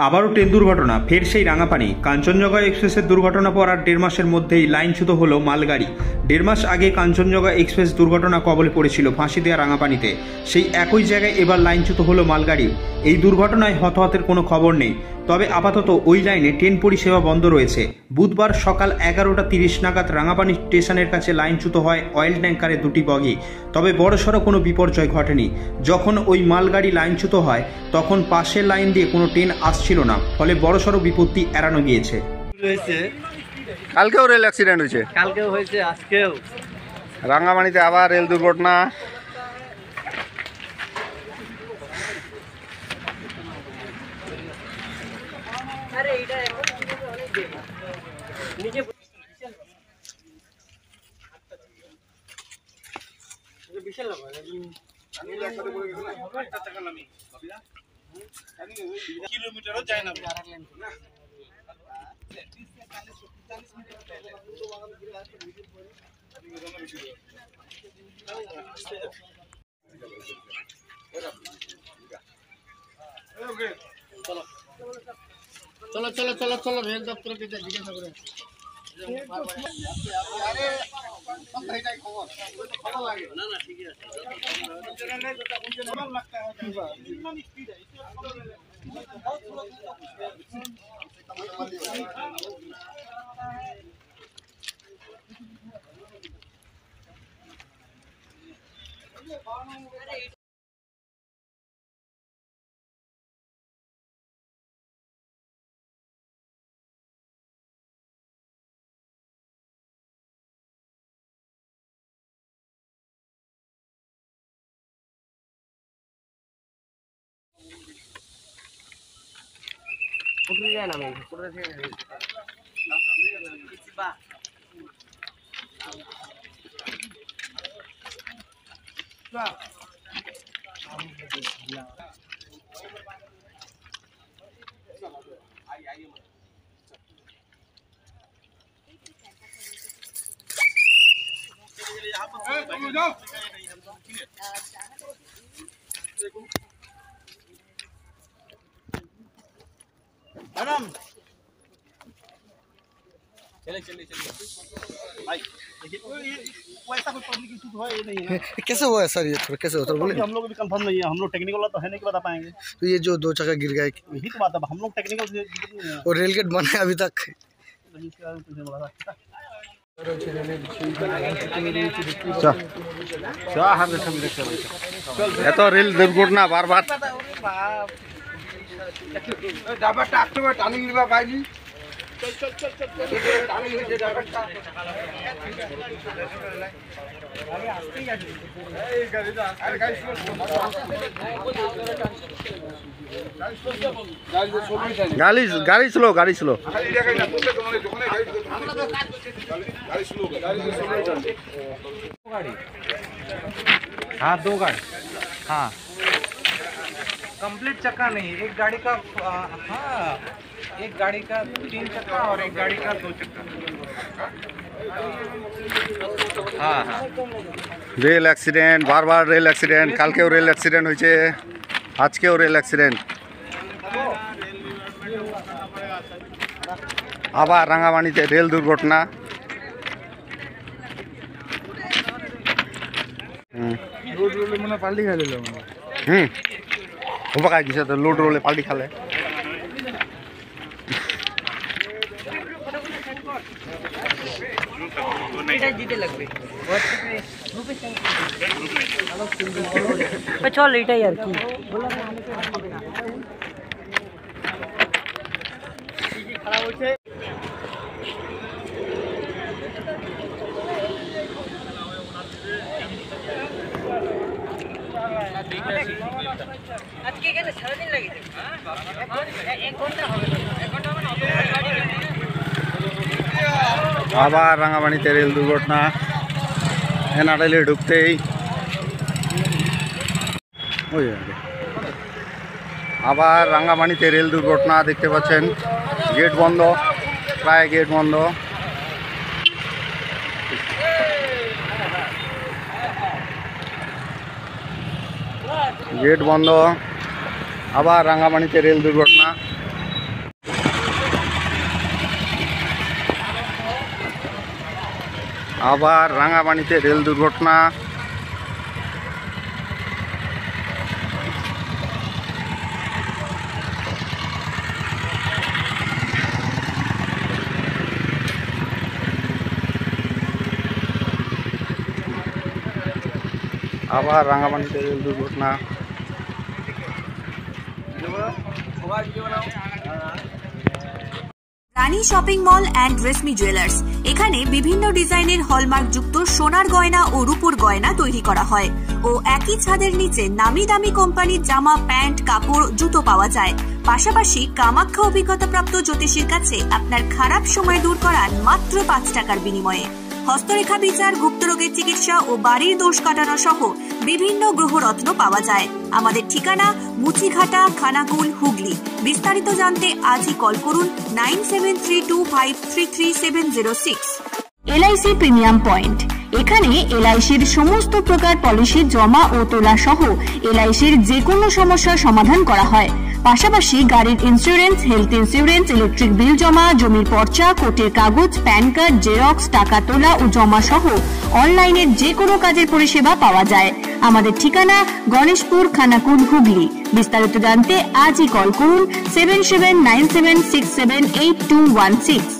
আবারও ট্রেন দুর্ঘটনা, ফের সেই রাঙাপানি। কাঞ্চনজঙ্ঘা এক্সপ্রেসের দুর্ঘটনা পর আর 1.5 মাসের মধ্যেই লাইনচ্যুত হলো মালগাড়ি। 1.5 মাস আগে কাঞ্চনজঙ্ঘা এক্সপ্রেস দুর্ঘটনা কবলে পড়েছিল ফাঁসি দেওয়া রাঙাপানিতে। সেই একই জায়গায় এবার লাইনচ্যুত হলো মালগাড়ি। এই দুর্ঘটনায় হতাহতের কোনো খবর নেই, তবে আপাতত ওই লাইনে ট্রেন পরিষেবা বন্ধ রয়েছে। বুধবার সকাল 11:30 নাগাদ রাঙাপানি স্টেশনের কাছে লাইনচ্যুত হয় অয়েল ট্যাঙ্কারের 2টি বগি। তবে বড়সড় কোনো বিপর্যয় ঘটেনি। যখন ওই মালগাড়ি লাইনচ্যুত হয় তখন পাশের লাইন দিয়ে কোনো ট্রেন আসছিল না, ফলে বড়সড় বিপত্তি এড়ানো গিয়েছে। কালকেও রেল অ্যাক্সিডেন্ট হয়েছে, কালকেও হয়েছে, আজকেও রাঙামাটিতে আবার রেল দুর্ঘটনা। কিলোমিটারও যায় না। চলো চলো চলো চলো রেল দপ্তরকে জিজ্ঞাসা করে। না না ঠিকই আছে। मैडम चले चले चले भाई, वैसा कोई पब्लिक इशू तो है नहीं है। कैसे हुआ है सर? ये थोड़ा कैसे होता है बोले? हम लोग भी कंफर्म नहीं है, हम लोग टेक्निकल वाला तो है नहीं कि बता पाएंगे। तो ये जो 2 चक्का गिर गया यही तो बात है, हम लोग टेक्निकल से और रेल गेट बना है अभी तक। এত রেল দুর্ঘটনা বারবার। গাড়ি স্লো, গাড়ি স্লো। हाँ 2 गाड़ी, हाँ कंप्लीट चक्का नहीं, एक गाड़ी का हाँ एक गाड़ी का 3 चक्का और एक गाड़ी का 2 चक्का। हाँ हाँ রেল অ্যাক্সিডেন্ট, বারবার রেল অ্যাক্সিডেন্ট। কালকেও রেল অ্যাক্সিডেন্ট হয়েছে, আজকেও রেল অ্যাক্সিডেন্ট। আবার রাঙামাটিতে রেল দুর্ঘটনা। रोड रोड मैंने पाल्टी खा ले উপকার দিছে তো, লোড রোলে পাল্টি খালে। চল এটাই আর কি। আবার রাঙামাটিতে রেল দুর্ঘটনা। এনারেলে ঢুকতেই আবার রাঙামাটিতে রেল দুর্ঘটনা দেখতে পাচ্ছেন। গেট বন্ধ, প্রায় গেট বন্ধ। गेट बंद आबार रांगामाटीते रेल दुर्घटना। আবার রাঙাপানিতে রেল দুর্ঘটনা। আবার রাঙাপানিতে রেল দুর্ঘটনা। Rani shopping mall and Reshmi jewellers, এখানে বিভিন্ন ডিজাইনের হলমার্ক যুক্ত সোনার গয়না ও রূপোর গয়না তৈরি করা হয় ও একই ছাদের নিচে নামি দামি কোম্পানির জামা, প্যান্ট, কাপড়, জুতো পাওয়া যায়। পাশাপাশি কামাখ্যা অভিজ্ঞতাপ্রাপ্ত জ্যোতিষীর কাছে আপনার খারাপ সময় দূর করান মাত্র 5 টাকার বিনিময়ে। হস্তরেখা বিচার, গুপ্তরোগের চিকিৎসা ও বাড়ির দোষ কাটানো সহ বিভিন্ন গ্রহরত্ন পাওয়া যায়। আমাদের ঠিকানা মুচিঘাটা, খানাকুল, হুগলি। বিস্তারিত জানতে আজই কল করুন 9732533706। LIC প্রিমিয়াম পয়েন্ট, এখানে LICর সমস্ত প্রকার পলিসি জমা ও তোলা সহ LICর যে কোনো সমস্যার সমাধান করা হয়। পাশাপাশি গাড়ির insurance, health insurance, electric bill জমা, জমির পর্চা, কোর্টের কাগজ, প্যান কার্ড, জেরক্স, টাকা তোলা ও জমা সহ অনলাইনের যে কোনো কাজের পরিষেবা পাওয়া যায়। আমাদের ঠিকানা গণেশপুর, খানাকুল, হুগলি। বিস্তারিত জানতে আজই কল করুন 7797678216।